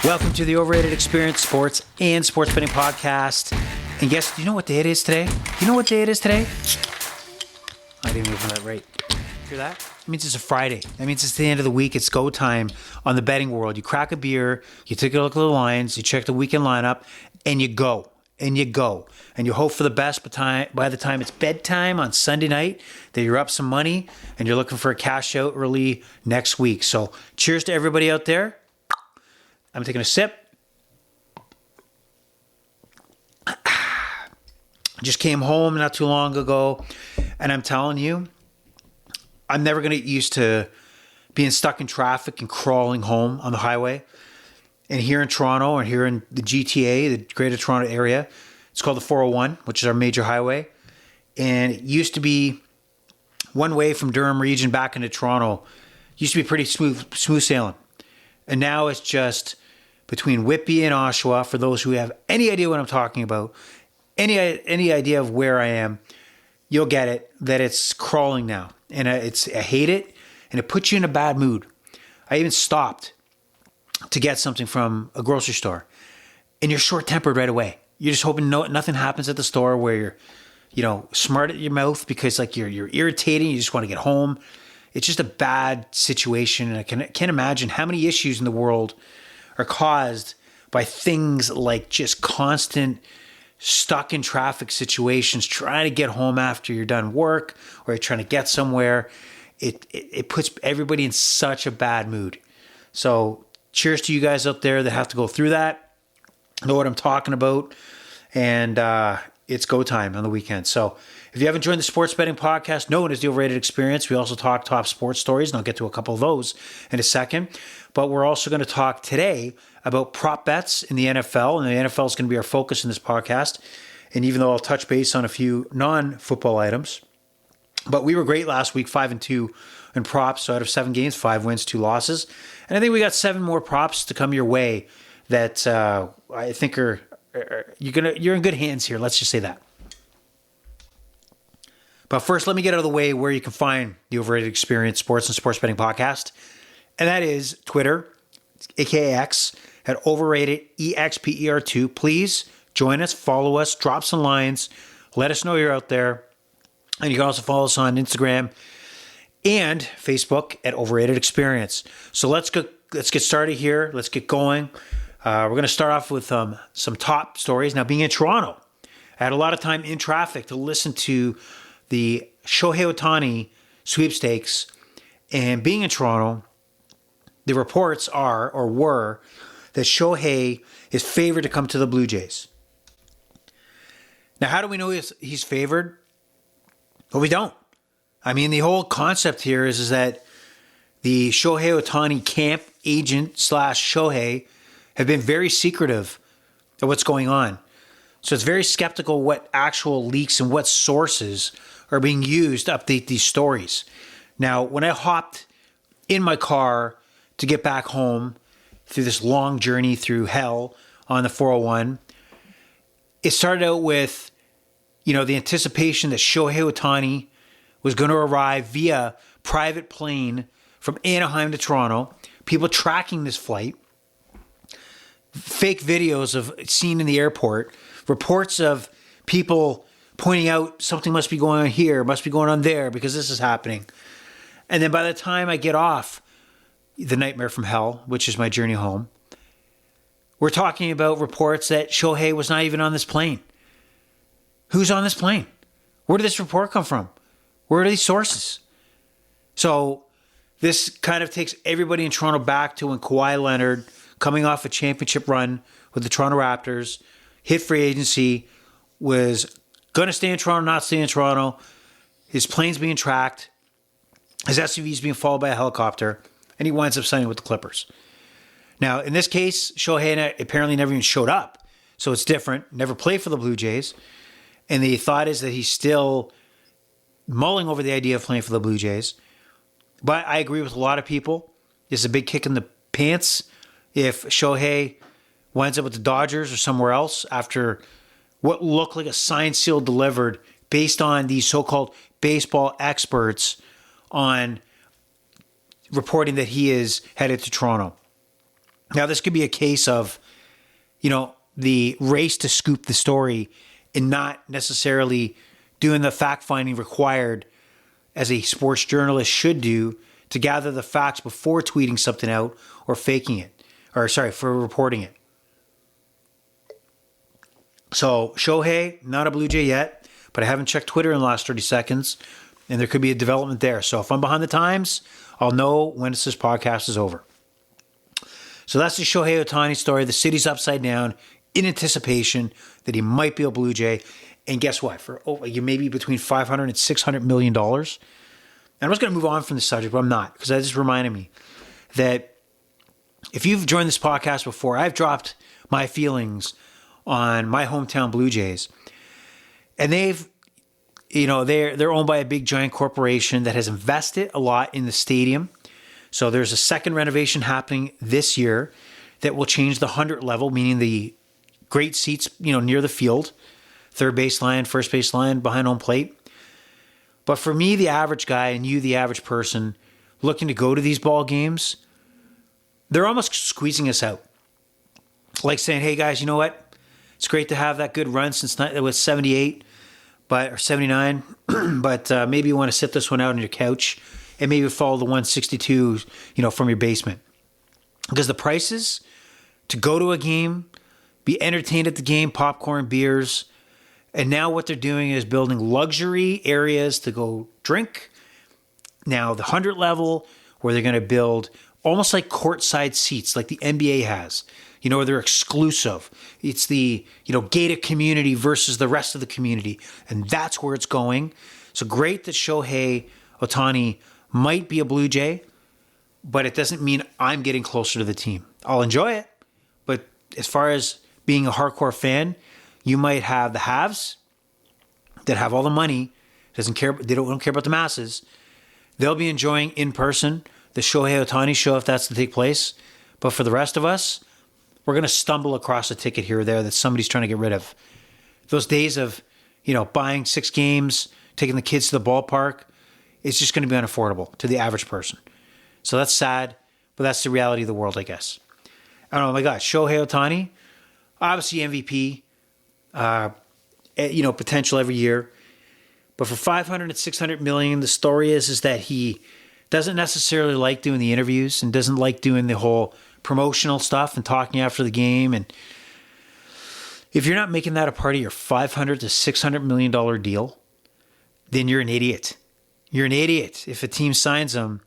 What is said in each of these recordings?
Welcome to the Overrated Experience Sports and Sports Betting Podcast. And guess, do you know what day it is today? I didn't even that right. Hear that? That means it's a Friday. That means it's the end of the week. It's go time on the betting world. You crack a beer, you take a look at the lines, you check the weekend lineup, and you go. And you hope for the best by the time it's bedtime on Sunday night, that you're up some money and you're looking for a cash out early next week. So cheers to everybody out there. I'm taking a sip. Just came home not too long ago, and I'm telling you, I'm never going to get used to being stuck in traffic and crawling home on the highway. And here in Toronto, and here in the GTA, the Greater Toronto Area, it's called the 401, which is our major highway. And it used to be one way from Durham region back into Toronto. It used to be pretty smooth sailing. And now it's just between Whitby and Oshawa, for those who have any idea what I'm talking about, any idea of where I am, you'll get it, that it's crawling now. And I hate it, and it puts you in a bad mood. I even stopped to get something from a grocery store, and you're short-tempered right away. You're just hoping nothing happens at the store where you're, smart at your mouth because you're irritating. You just want to get home. It's just a bad situation, and I can't imagine how many issues in the world are caused by things like just constant stuck in traffic situations, trying to get home after you're done work or you're trying to get somewhere. It puts everybody in such a bad mood. So cheers to you guys out there that have to go through that. I know what I'm talking about. And it's go time on the weekend. So if you haven't joined the Sports Betting Podcast, known as the Overrated Experience, we also talk top sports stories, and I'll get to a couple of those in a second. But we're also going to talk today about prop bets in the NFL, and the NFL is going to be our focus in this podcast. And even though I'll touch base on a few non-football items, but we were great last week, 5-2 in props. So out of 7 games, 5 wins, 2 losses. And I think we got 7 more props to come your way that I think are you're in good hands here. Let's just say that. But first, let me get out of the way where you can find the Overrated Experience Sports and Sports Betting Podcast. And that is Twitter, aka X, at Overrated EXPER2. Please join us, follow us, drop some lines, let us know you're out there. And you can also follow us on Instagram and Facebook at Overrated Experience. So let's get started here. Let's get going. We're going to start off with some top stories. Now, being in Toronto, I had a lot of time in traffic to listen to the Shohei Ohtani sweepstakes. And being in Toronto, the reports were that Shohei is favored to come to the Blue Jays. Now, how do we know he's favored? Well, we don't. I mean, the whole concept here is that the Shohei Ohtani camp agent / Shohei have been very secretive of what's going on. So it's very skeptical what actual leaks and what sources are being used to update these stories. Now, when I hopped in my car to get back home through this long journey through hell on the 401, it started out with, the anticipation that Shohei Ohtani was going to arrive via private plane from Anaheim to Toronto, people tracking this flight, fake videos of seen in the airport, reports of people pointing out something must be going on here, must be going on there because this is happening. And then by the time I get off the nightmare from hell, which is my journey home, we're talking about reports that Shohei was not even on this plane. Who's on this plane? Where did this report come from? Where are these sources? So this kind of takes everybody in Toronto back to when Kawhi Leonard, coming off a championship run with the Toronto Raptors, hit free agency, was going to stay in Toronto, not stay in Toronto. His plane's being tracked. His SUV's being followed by a helicopter, and he winds up signing with the Clippers. Now, in this case, Shohei apparently never even showed up, so it's different. Never played for the Blue Jays, and the thought is that he's still mulling over the idea of playing for the Blue Jays. But I agree with a lot of people. It's a big kick in the pants if Shohei winds up with the Dodgers or somewhere else after what looked like a signed, sealed, delivered based on these so-called baseball experts on reporting that he is headed to Toronto. Now, this could be a case of, the race to scoop the story and not necessarily doing the fact-finding required as a sports journalist should do to gather the facts before tweeting something out or faking it. For reporting it. So, Shohei, not a Blue Jay yet, but I haven't checked Twitter in the last 30 seconds, and there could be a development there. So if I'm behind the times, I'll know when this podcast is over. So that's the Shohei Ohtani story. The city's upside down in anticipation that he might be a Blue Jay. And guess what? For maybe between $500 and $600 million. And I was going to move on from the subject, but I'm not, because that just reminded me that if you've joined this podcast before, I've dropped my feelings on my hometown Blue Jays. And they're owned by a big giant corporation that has invested a lot in the stadium. So there's a second renovation happening this year that will change the 100 level, meaning the great seats, near the field, third baseline, first baseline, behind home plate. But for me, the average guy, and you, the average person, looking to go to these ball games, they're almost squeezing us out. Like saying, hey guys, you know what? It's great to have that good run since it was 78, or 79, but maybe you want to sit this one out on your couch and maybe follow the 162, from your basement. Because the prices to go to a game, be entertained at the game, popcorn, beers, and now what they're doing is building luxury areas to go drink. Now the 100 level, where they're going to build almost like courtside seats like the NBA has, where they're exclusive. It's the, gated community versus the rest of the community. And that's where it's going. So great that Shohei Ohtani might be a Blue Jay, but it doesn't mean I'm getting closer to the team. I'll enjoy it. But as far as being a hardcore fan, you might have the haves that have all the money, they don't care about the masses. They'll be enjoying in person the Shohei Ohtani show if that's to take place. But for the rest of us, we're going to stumble across a ticket here or there that somebody's trying to get rid of. Those days of, buying 6 games, taking the kids to the ballpark, it's just going to be unaffordable to the average person. So that's sad, but that's the reality of the world, I guess. I don't know, my God, Shohei Ohtani, obviously MVP, potential every year. But for $500 and $600 million, the story is that he doesn't necessarily like doing the interviews and doesn't like doing the whole promotional stuff and talking after the game. And if you're not making that a part of your $500 to $600 million deal, then you're an idiot. You're an idiot if a team signs him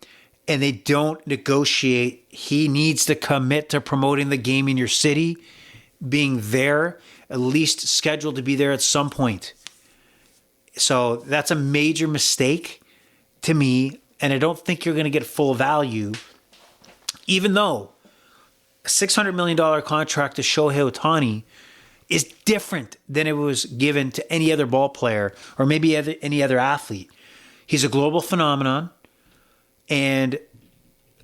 and they don't negotiate. He needs to commit to promoting the game in your city, being there, at least scheduled to be there at some point. So that's a major mistake to me, and I don't think you're going to get full value, even though a $600 million contract to Shohei Ohtani is different than it was given to any other ball player or maybe any other athlete. He's a global phenomenon, and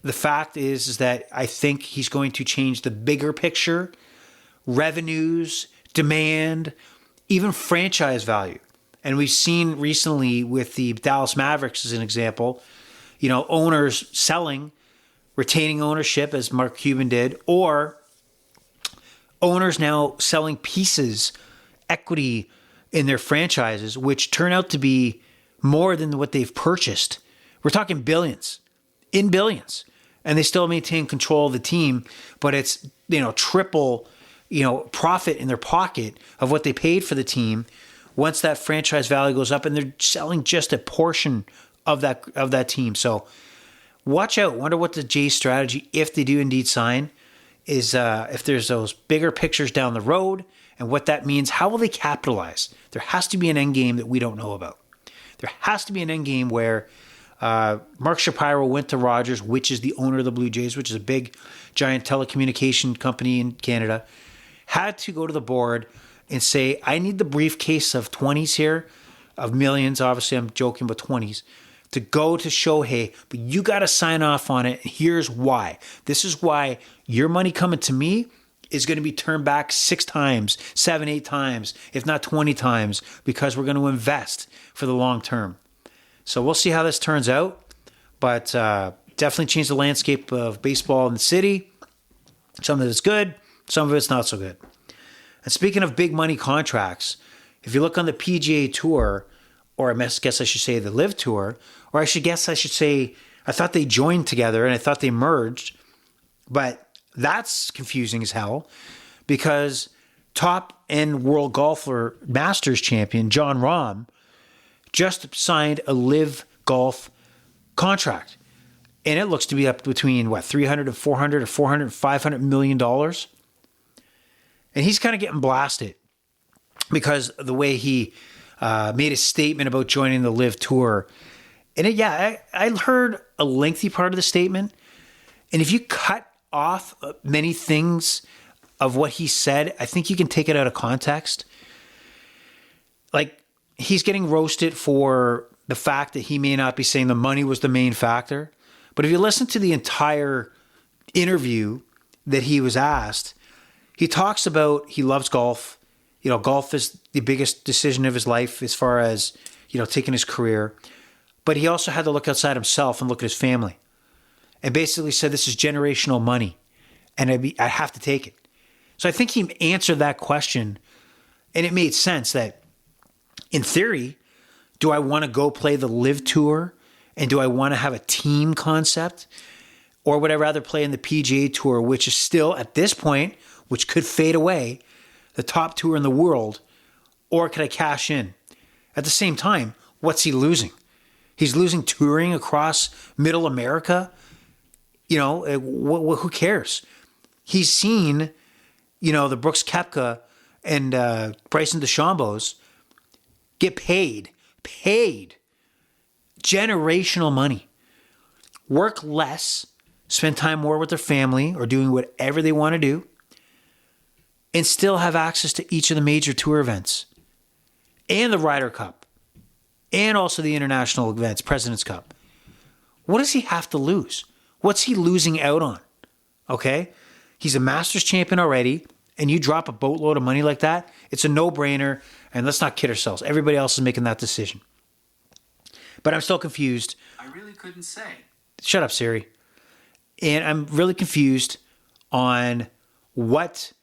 the fact is that I think he's going to change the bigger picture, revenues, demand, even franchise value. And we've seen recently with the Dallas Mavericks as an example, owners selling, retaining ownership as Mark Cuban did, or owners now selling pieces, equity in their franchises, which turn out to be more than what they've purchased. We're talking billions. And they still maintain control of the team, but it's, triple, profit in their pocket of what they paid for the team once that franchise value goes up, and they're selling just a portion of that team. So watch out. Wonder what the Jays' strategy, if they do indeed sign, is if there's those bigger pictures down the road and what that means. How will they capitalize? There has to be an end game that we don't know about. There has to be an end game where Mark Shapiro went to Rogers, which is the owner of the Blue Jays, which is a big, giant telecommunication company in Canada, had to go to the board and say, I need the briefcase of 20s here, of millions, obviously I'm joking, but 20s, to go to Shohei, but you got to sign off on it. Here's why. This is why your money coming to me is going to be turned back 6 times, 7, 8 times, if not 20 times, because we're going to invest for the long term. So we'll see how this turns out, but definitely change the landscape of baseball in the city. Some of it's good, some of it's not so good. And speaking of big money contracts, if you look on the PGA Tour, or I guess I should say the Live Tour, or I should say, I thought they joined together and I thought they merged, but that's confusing as hell because top end world golfer, Masters champion, John Rahm, just signed a Live Golf contract. And it looks to be up between, what, 300 to 400 or 400 $500 million. And he's kind of getting blasted because of the way he made a statement about joining the Live Tour. And I heard a lengthy part of the statement. And if you cut off many things of what he said, I think you can take it out of context. Like, he's getting roasted for the fact that he may not be saying the money was the main factor. But if you listen to the entire interview that he was asked, he talks about he loves golf. You know, golf is the biggest decision of his life as far as, you know, taking his career. But he also had to look outside himself and look at his family. And basically said this is generational money. And I have to take it. So I think he answered that question. And it made sense that, in theory, do I want to go play the Live Tour? And do I want to have a team concept? Or would I rather play in the PGA Tour, which is still, at this point, which could fade away, the top tour in the world? Or could I cash in? At the same time, what's he losing? He's losing touring across Middle America. You know, who cares? He's seen, you know, the Brooks Koepka and Bryson DeChambeaus get paid generational money, work less, spend time more with their family or doing whatever they want to do, and still have access to each of the major tour events and the Ryder Cup and also the international events, President's Cup. What does he have to lose? What's he losing out on? Okay? He's a Masters champion already, and you drop a boatload of money like that, it's a no-brainer, and let's not kid ourselves. Everybody else is making that decision. But I'm still confused. I really couldn't say. Shut up, Siri. And I'm really confused on what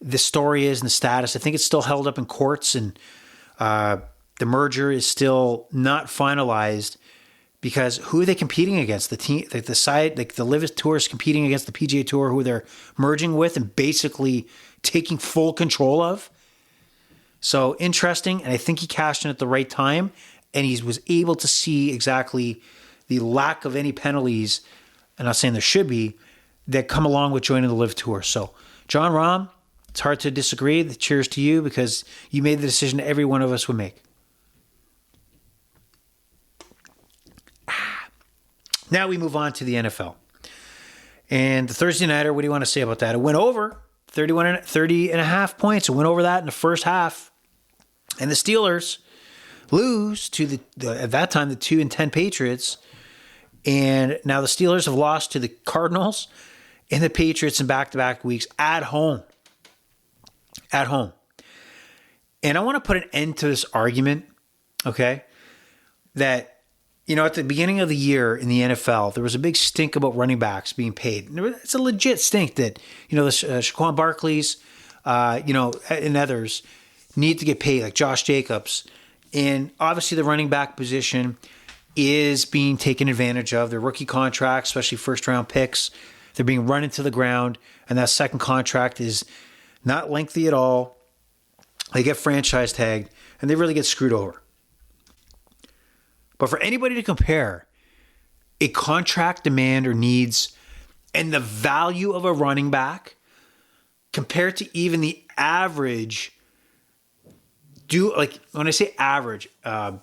the story is and the status. I think it's still held up in courts, and the merger is still not finalized because who are they competing against? The team, the side, like the Live Tour is competing against the PGA Tour, who they're merging with and basically taking full control of. So interesting, and I think he cashed in at the right time. And he was able to see exactly the lack of any penalties, I'm not saying there should be, that come along with joining the Live Tour. So, John Rahm, it's hard to disagree. Cheers to you because you made the decision that every one of us would make. Now we move on to the NFL. And the Thursday Nighter, what do you want to say about that? It went over 30 and a half points. It went over that in the first half. And the Steelers lose to at that time the 2-10 Patriots, and now the Steelers have lost to the Cardinals and the Patriots in back-to-back weeks at home. And I want to put an end to this argument, okay? That, you know, at the beginning of the year in the NFL, there was a big stink about running backs being paid. It's a legit stink that, you know, the Shaquan Barkleys, you know, and others need to get paid, like Josh Jacobs. And obviously the running back position is being taken advantage of. Their rookie contracts, especially first-round picks, they're being run into the ground. And that second contract is not lengthy at all. They get franchise tagged, and they really get screwed over. But for anybody to compare a contract demand or needs and the value of a running back compared to even the average, when I say average, and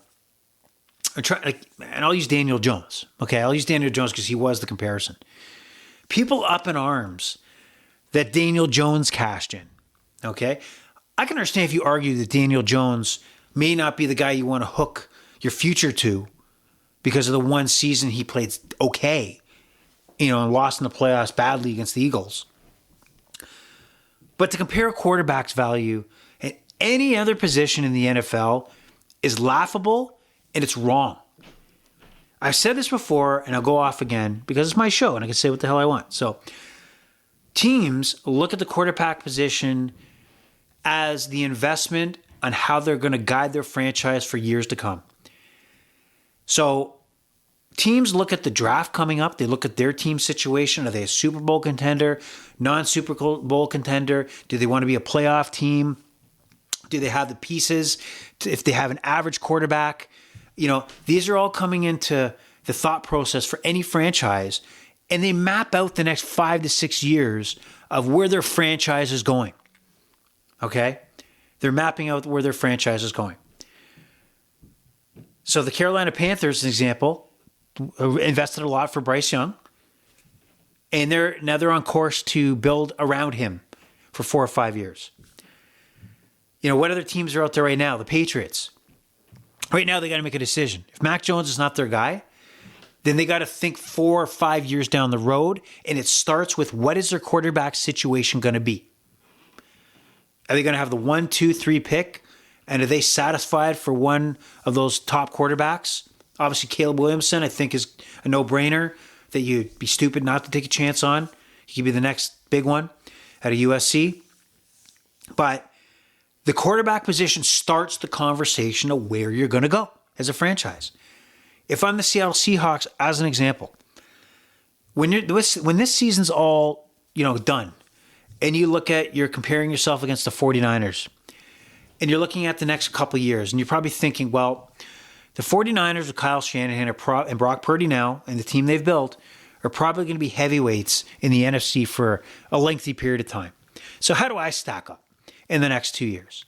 I'll use Daniel Jones. Okay, I'll use Daniel Jones because he was the comparison. People up in arms that Daniel Jones cashed in. Okay, I can understand if you argue that Daniel Jones may not be the guy you want to hook your future to because of the one season he played okay, you know, and lost in the playoffs badly against the Eagles. But to compare a quarterback's value at any other position in the NFL is laughable and it's wrong. I've said this before and I'll go off again because it's my show and I can say what the hell I want. So teams look at the quarterback position as the investment on how they're going to guide their franchise for years to come. So teams look at the draft coming up. They look at their team situation. Are they a Super Bowl contender, non-Super Bowl contender? Do they want to be a playoff team? Do they have the pieces? If they have an average quarterback, these are all coming into the thought process for any franchise, and they map out the next 5 to 6 years of where their franchise is going. Okay? They're mapping out where their franchise is going. So the Carolina Panthers, an example, invested a lot for Bryce Young, and they're on course to build around him for 4 or 5 years. What other teams are out there right now? The Patriots. Right now, they got to make a decision. If Mac Jones is not their guy, then they got to think 4 or 5 years down the road, and it starts with what is their quarterback situation going to be? Are they going to have the 1, 2, 3 pick, and are they satisfied for one of those top quarterbacks? Obviously, Caleb Williamson, I think, is a no-brainer that you'd be stupid not to take a chance on. He could be the next big one at a USC. But the quarterback position starts the conversation of where you're going to go as a franchise. If I'm the Seattle Seahawks, as an example, when this season's all done, and you're comparing yourself against the 49ers, and you're looking at the next couple of years, and you're probably thinking, well, the 49ers with Kyle Shanahan and Brock Purdy now, and the team they've built, are probably going to be heavyweights in the NFC for a lengthy period of time. So how do I stack up in the next 2 years?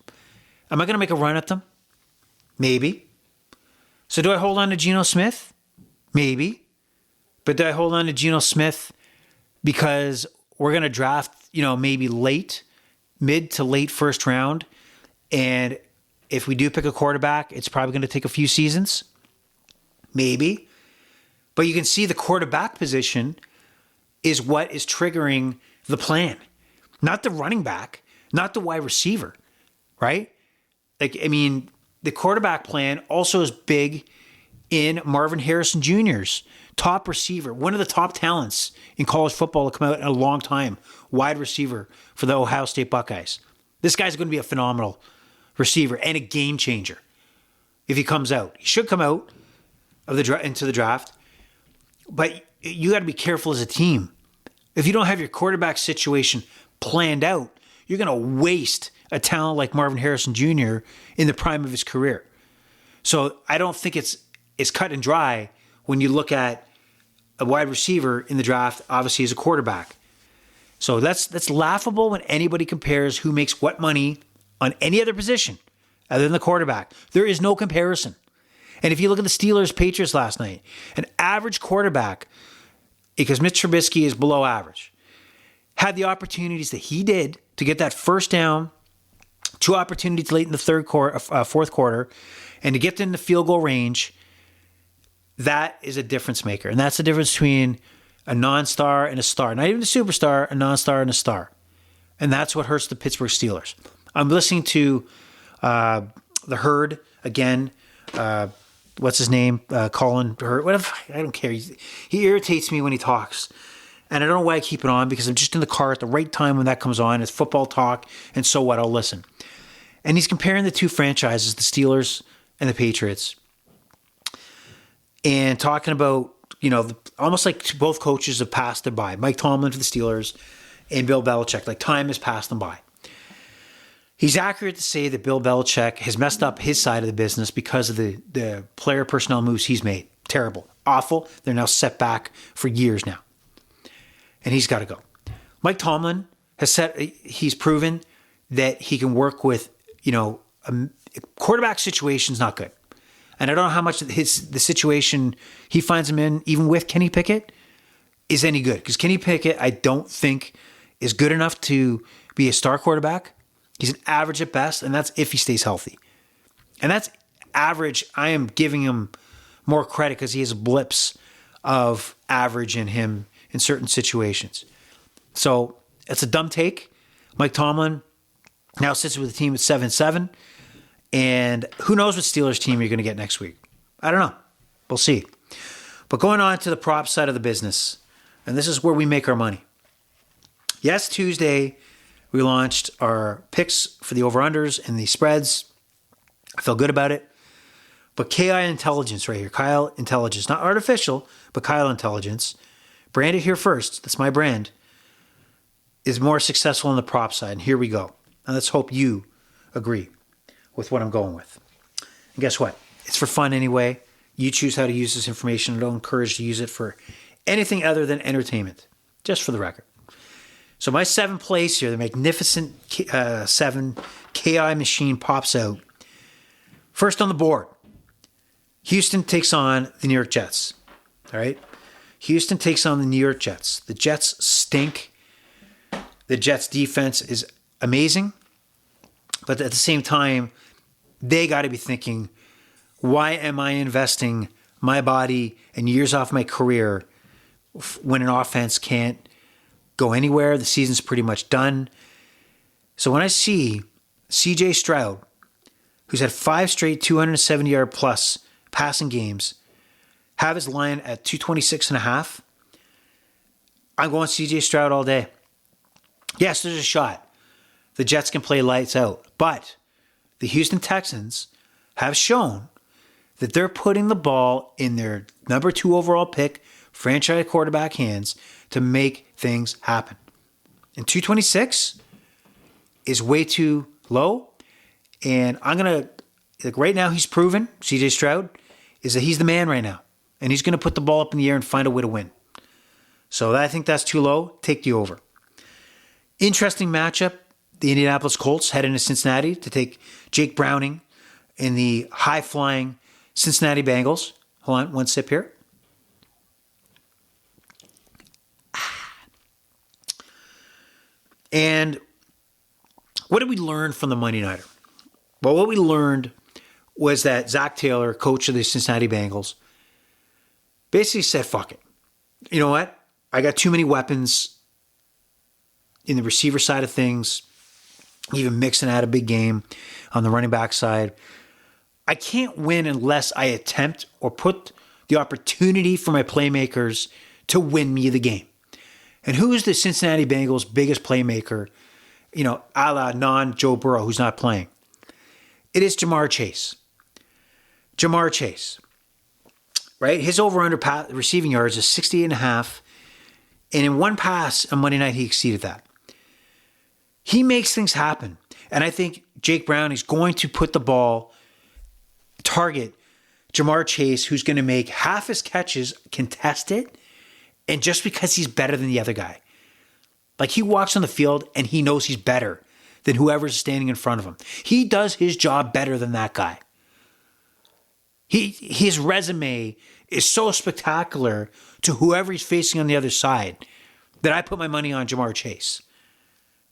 Am I going to make a run at them? Maybe. So do I hold on to Geno Smith? Maybe. But do I hold on to Geno Smith because we're going to draft, maybe mid to late first round, and if we do pick a quarterback, it's probably going to take a few seasons? Maybe. But you can see the quarterback position is what is triggering the plan, not the running back, not the wide receiver, right? The quarterback plan also is big in Marvin Harrison Jr.'s top receiver, one of the top talents in college football to come out in a long time, wide receiver for the Ohio State Buckeyes. This guy's going to be a phenomenal receiver and a game changer if he comes out. He should come out into the draft, but you got to be careful as a team. If you don't have your quarterback situation planned out, you're going to waste a talent like Marvin Harrison Jr. in the prime of his career. So I don't think it's cut and dry when you look at a wide receiver in the draft, obviously as a quarterback. So that's laughable when anybody compares who makes what money on any other position other than the quarterback. There is no comparison. And if you look at the Steelers-Patriots last night, an average quarterback, because Mitch Trubisky is below average, had the opportunities that he did to get that first down, 2 opportunities late in the fourth quarter, and to get them in the field goal range. That is a difference maker. And that's the difference between a non-star and a star. Not even a superstar, a non-star and a star. And that's what hurts the Pittsburgh Steelers. I'm listening to the Herd again. What's his name? Colin Herd. Whatever. I don't care. He irritates me when he talks. And I don't know why I keep it on, because I'm just in the car at the right time when that comes on. It's football talk, and so what? I'll listen. And he's comparing the two franchises, the Steelers and the Patriots, and talking about, almost like both coaches have passed them by. Mike Tomlin for the Steelers and Bill Belichick. Like, time has passed them by. He's accurate to say that Bill Belichick has messed up his side of the business because of the player personnel moves he's made. Terrible. Awful. They're now set back for years now. And he's got to go. Mike Tomlin he's proven that he can work with, a quarterback situation's not good. And I don't know how much the situation he finds him in, even with Kenny Pickett, is any good. Because Kenny Pickett, I don't think, is good enough to be a star quarterback. He's an average at best, and that's if he stays healthy. And that's average. I am giving him more credit because he has blips of average in him in certain situations. So it's a dumb take. Mike Tomlin now sits with the team at 7-7. And who knows what Steelers team you're going to get next week? I don't know. We'll see. But going on to the prop side of the business, and this is where we make our money. Yes, Tuesday, we launched our picks for the over-unders and the spreads. I feel good about it. But KI Intelligence right here, Kyle Intelligence, not artificial, but Kyle Intelligence, branded here first, that's my brand, is more successful on the prop side. And here we go. And let's hope you agree with what I'm going with. And guess what? It's for fun anyway. You choose how to use this information. I don't encourage to use it for anything other than entertainment, just for the record. So my 7 plays here, the magnificent 7 KI machine pops out. First on the board, Houston takes on the New York Jets. All right? Houston takes on the New York Jets. The Jets stink. The Jets defense is amazing. But at the same time, they got to be thinking, why am I investing my body and years off my career when an offense can't go anywhere? The season's pretty much done. So when I see C J Stroud, who's had 5 straight 270-yard plus passing games, have his line at 226.5, I'm going C J Stroud all day. Yes, there's a shot the Jets can play lights out, but the Houston Texans have shown that they're putting the ball in their number 2 overall pick, franchise quarterback hands to make things happen. And 226 is way too low. And I'm going to, like right now he's proven, CJ Stroud, is that he's the man right now. And he's going to put the ball up in the air and find a way to win. So I think that's too low. Take the over. Interesting matchup. The Indianapolis Colts head into Cincinnati to take Jake Browning in the high-flying Cincinnati Bengals. Hold on, one sip here. And what did we learn from the Monday Nighter? Well, what we learned was that Zach Taylor, coach of the Cincinnati Bengals, basically said, fuck it. You know what? I got too many weapons in the receiver side of things. Even Mixon had a big game on the running back side. I can't win unless I attempt or put the opportunity for my playmakers to win me the game. And who is the Cincinnati Bengals' biggest playmaker, a la non-Joe Burrow, who's not playing? It is Jamar Chase. Jamar Chase, right? His over-under receiving yards is 68.5. And in one pass on Monday night, he exceeded that. He makes things happen. And I think Jake Brown is going to put the ball, target Jamar Chase, who's going to make half his catches contested, and just because he's better than the other guy. Like he walks on the field and he knows he's better than whoever's standing in front of him. He does his job better than that guy. His resume is so spectacular to whoever he's facing on the other side that I put my money on Jamar Chase.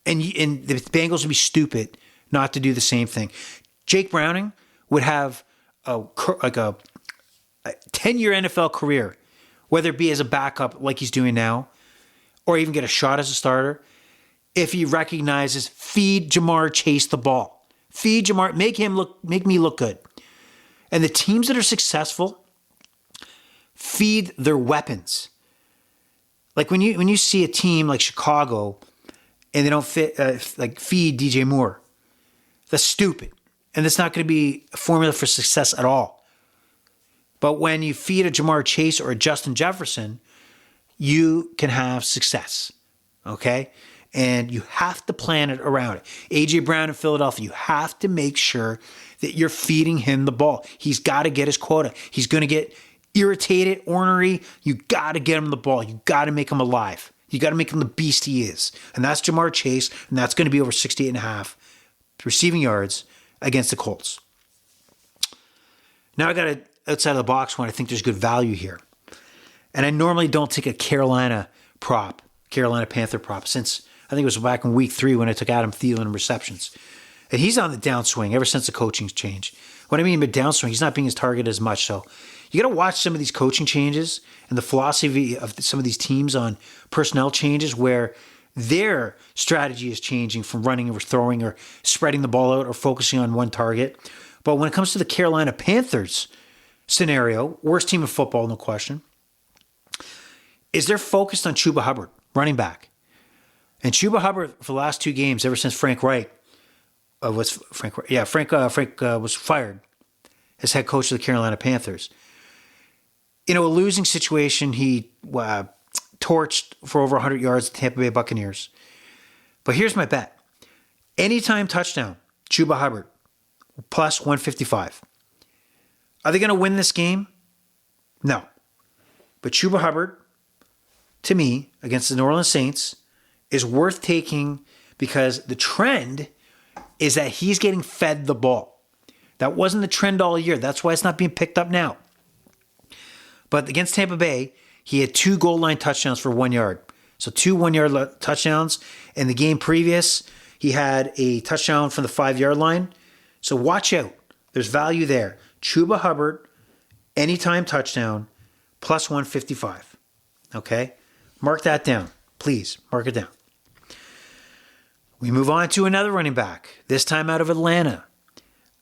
And the Bengals would be stupid not to do the same thing. Jake Browning would have a 10-year NFL career, whether it be as a backup like he's doing now, or even get a shot as a starter, if he recognizes, feed Jamar Chase the ball. Feed Jamar, make me look good. And the teams that are successful feed their weapons. Like when you see a team like Chicago and they don't feed DJ Moore, that's stupid. And that's not going to be a formula for success at all. But when you feed a Jamar Chase or a Justin Jefferson, you can have success, okay? And you have to plan it around it. A.J. Brown in Philadelphia, you have to make sure that you're feeding him the ball. He's got to get his quota. He's going to get irritated, ornery. You got to get him the ball. You got to make him alive. You got to make him the beast he is. And that's Jamar Chase, and that's going to be over 68.5 receiving yards against the Colts. Now I got to outside of the box one. I think there's good value here. And I normally don't take a Carolina Panther prop, since I think it was back in week 3 when I took Adam Thielen in receptions. And he's on the downswing ever since the coaching's changed. What I mean by downswing, he's not being as targeted as much. So you got to watch some of these coaching changes and the philosophy of some of these teams on personnel changes where their strategy is changing from running or throwing or spreading the ball out or focusing on one target. But when it comes to the Carolina Panthers scenario, worst team in football, no question, is they're focused on Chuba Hubbard, running back. And Chuba Hubbard for the last 2 games, ever since Frank Reich was fired as head coach of the Carolina Panthers. In a losing situation, he torched for over 100 yards the Tampa Bay Buccaneers. But here's my bet. Anytime touchdown, Chuba Hubbard, plus 155. Are they going to win this game? No. But Chuba Hubbard, to me, against the New Orleans Saints, is worth taking because the trend is that he's getting fed the ball. That wasn't the trend all year. That's why it's not being picked up now. But against Tampa Bay, he had 2 goal line touchdowns for 1 yard. So 2 1-yard touchdowns. In the game previous, he had a touchdown from the 5-yard line. So watch out. There's value there. Chuba Hubbard, anytime touchdown, plus 155. Okay? Mark that down. Please, mark it down. We move on to another running back, this time out of Atlanta.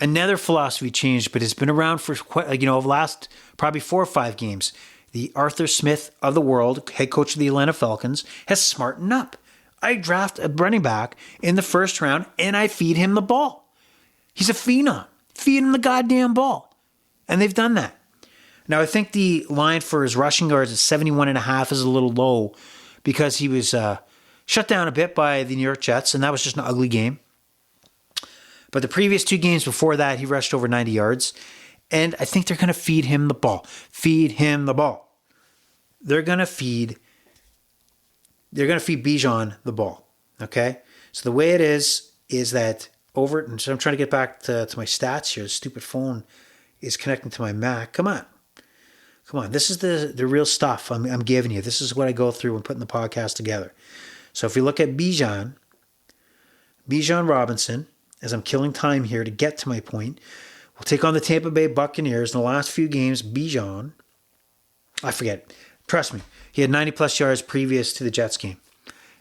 Another philosophy change, but it's been around for quite, the last probably 4 or 5 games. The Arthur Smith of the world, head coach of the Atlanta Falcons, has smartened up. I draft a running back in the first round and I feed him the ball. He's a phenom. Feed him the goddamn ball. And they've done that. Now, I think the line for his rushing yards at 71.5 is a little low because he was shut down a bit by the New York Jets, and that was just an ugly game. But the previous 2 games before that, he rushed over 90 yards. And I think they're going to feed him the ball. Feed him the ball. They're going to feed Bijan the ball. Okay? So the way it is that over, so I'm trying to get back to my stats here. The stupid phone is connecting to my Mac. Come on. This is the real stuff I'm giving you. This is what I go through when putting the podcast together. So if we look at Bijan Robinson, as I'm killing time here to get to my point, we'll take on the Tampa Bay Buccaneers. In the last few games, Bijan, I forget. Trust me, he had 90-plus yards previous to the Jets game.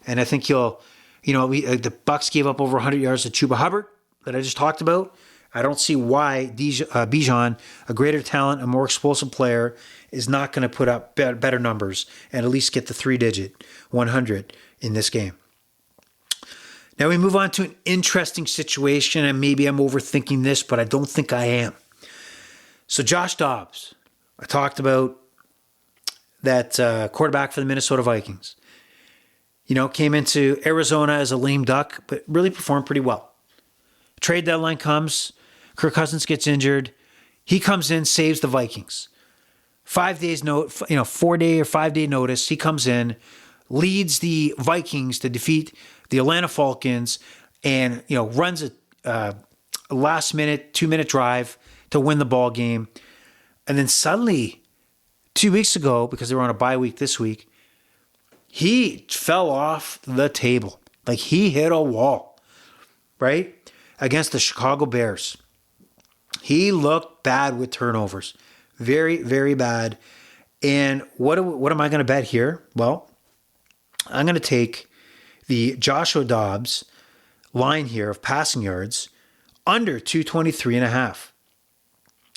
And I think the Bucs gave up over 100 yards to Chuba Hubbard that I just talked about. I don't see why Bijan, a greater talent, a more explosive player, is not going to put up better numbers and at least get the 3-digit 100 in this game. Now we move on to an interesting situation, and maybe I'm overthinking this, but I don't think I am. So Josh Dobbs, I talked about that quarterback for the Minnesota Vikings. Came into Arizona as a lame duck, but really performed pretty well. Trade deadline comes, Kirk Cousins gets injured. He comes in, saves the Vikings. 4 day or 5 day notice, he comes in, leads the Vikings to defeat the Atlanta Falcons, and runs a last minute 2-minute drive to win the ball game. And then suddenly, 2 weeks ago, because they were on a bye week this week, he fell off the table. Like he hit a wall, right? Against the Chicago Bears. He looked bad with turnovers. Very, very bad. And what am I going to bet here? Well, I'm going to take the Joshua Dobbs line here of passing yards under 223.5.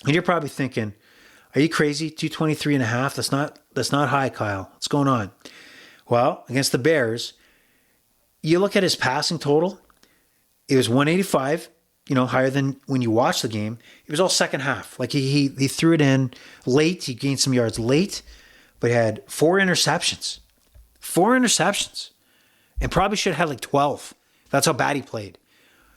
And you're probably thinking, are you crazy? 223.5? That's not high, Kyle. What's going on? Well, against the Bears, you look at his passing total, it was 185, higher than when you watch the game. It was all second half. Like he threw it in late. He gained some yards late, but he had 4 interceptions. 4 interceptions. And probably should have had like 12. That's how bad he played.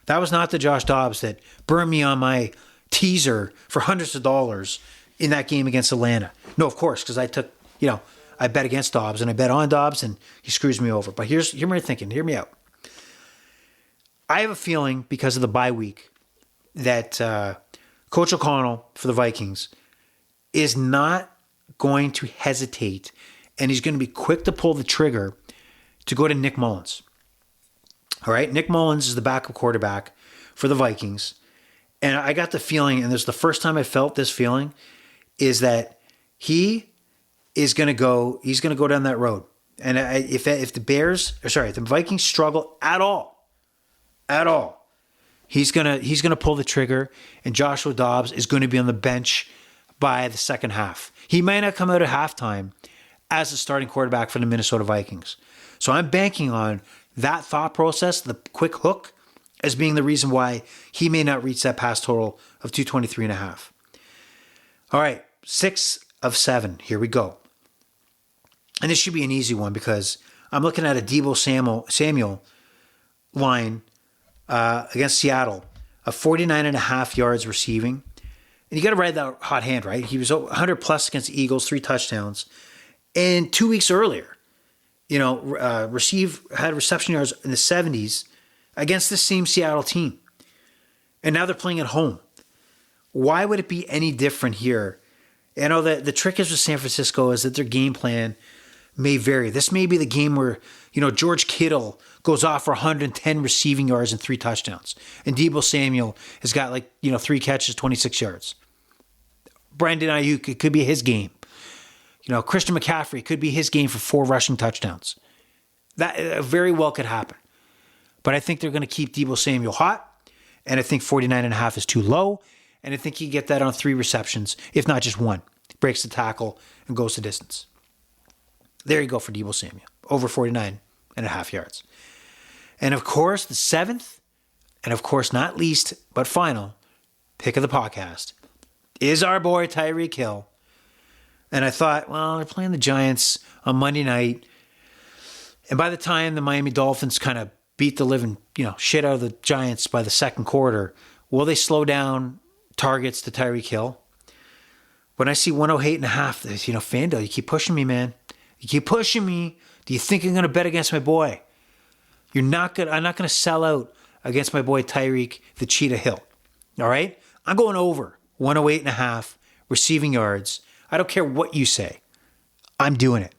That was not the Josh Dobbs that burned me on my teaser for hundreds of dollars in that game against Atlanta. No, of course, because I took, I bet against Dobbs and I bet on Dobbs and he screws me over. But here's my thinking. Hear me out. I have a feeling because of the bye week that Coach O'Connell for the Vikings is not going to hesitate, and he's going to be quick to pull the trigger to go to Nick Mullins. All right, Nick Mullins is the backup quarterback for the Vikings. And I got the feeling, and this is the first time I felt this feeling, is that he's going to go down that road. And if the Vikings struggle at all, he's going to pull the trigger, and Joshua Dobbs is going to be on the bench by the second half. He might not come out at halftime as the starting quarterback for the Minnesota Vikings. So I'm banking on that thought process, the quick hook, as being the reason why he may not reach that pass total of 223.5. All right, 6 of 7. Here we go. And this should be an easy one because I'm looking at a Deebo Samuel line against Seattle of 49.5 yards receiving. And you got to ride that hot hand, right? He was 100 plus against the Eagles, 3 touchdowns. And 2 weeks earlier, had reception yards in the 70s against the same Seattle team. And now they're playing at home. Why would it be any different here? I know that the trick is with San Francisco is that their game plan may vary. This may be the game where, George Kittle goes off for 110 receiving yards and 3 touchdowns. And Deebo Samuel has got 3 catches, 26 yards. Brandon Ayuk, it could be his game. Christian McCaffrey, it could be his game for 4 rushing touchdowns. That very well could happen. But I think they're going to keep Deebo Samuel hot. And I think 49.5 is too low. And I think he get that on 3 receptions, if not just 1. Breaks the tackle and goes the distance. There you go for Deebo Samuel. Over 49.5 yards. And of course, the 7th, and of course not least, but final, pick of the podcast is our boy Tyreek Hill. And I thought, well, they're playing the Giants on Monday night. And by the time the Miami Dolphins kind of beat the living, shit out of the Giants by the second quarter, will they slow down targets to Tyreek Hill? When I see 108.5, FanDuel, you keep pushing me, man. You keep pushing me. Do you think I'm going to bet against my boy? I'm not going to sell out against my boy Tyreek, the Cheetah Hill. All right? I'm going over 108.5 receiving yards. I don't care what you say. I'm doing it.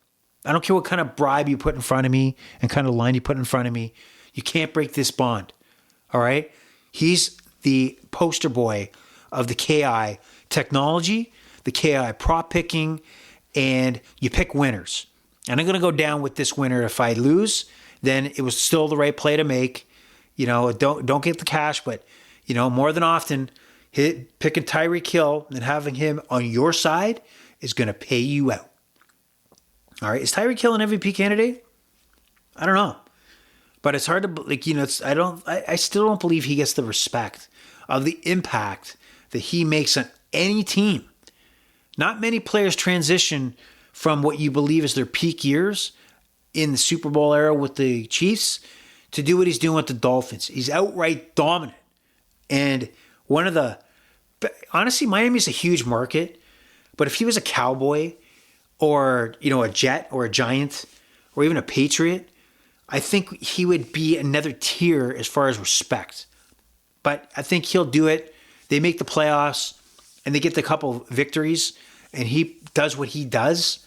I don't care what kind of bribe you put in front of me and kind of line you put in front of me. You can't break this bond. All right? He's the poster boy of the KI technology, the KI prop picking, and you pick winners. And I'm going to go down with this winner. If I lose, then it was still the right play to make. Don't get the cash, but, more than often, picking Tyreek Hill and having him on your side is going to pay you out. All right. Is Tyreek Hill an MVP candidate? I don't know. But it's hard to, I still don't believe he gets the respect of the impact that he makes on any team. Not many players transition from what you believe is their peak years in the Super Bowl era with the Chiefs to do what he's doing with the Dolphins. He's outright dominant. And honestly, Miami's a huge market, but if he was a Cowboy or, a Jet or a Giant or even a Patriot, I think he would be another tier as far as respect. But I think he'll do it. They make the playoffs and they get the couple victories and he does what he does.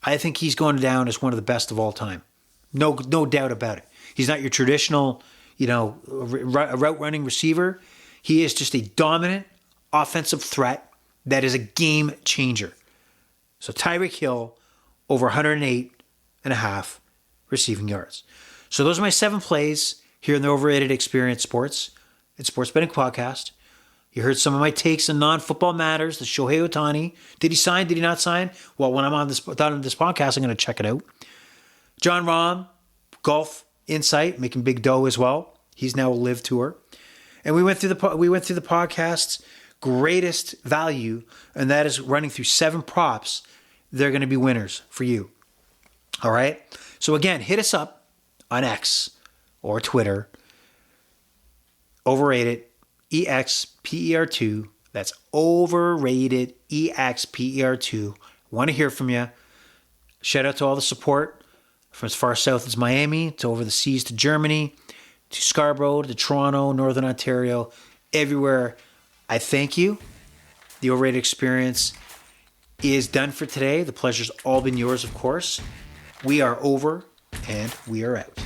I think he's going down as one of the best of all time. No doubt about it. He's not your traditional, route running receiver. He is just a dominant offensive threat that is a game changer. So Tyreek Hill over 108.5 receiving yards. So those are my 7 plays here in the Overrated Experience Sports. It's Sports Betting Podcast. You heard some of my takes on non-football matters. The Shohei Ohtani. Did he sign? Did he not sign? Well, when I'm on this podcast, I'm going to check it out. John Rahm, golf insight, making big dough as well. He's now a live tour. And we went through the podcast's greatest value, and that is running through 7 props. They're going to be winners for you. All right? So again, hit us up on X or Twitter. Overrated EXPER2. That's overrated EXPER2. Want to hear from you. Shout out to all the support from as far south as Miami to over the seas to Germany to Scarborough to Toronto, Northern Ontario, everywhere. I thank you. The Overrated Experience is done for today. The pleasure's all been yours, of course. We are over and we are out.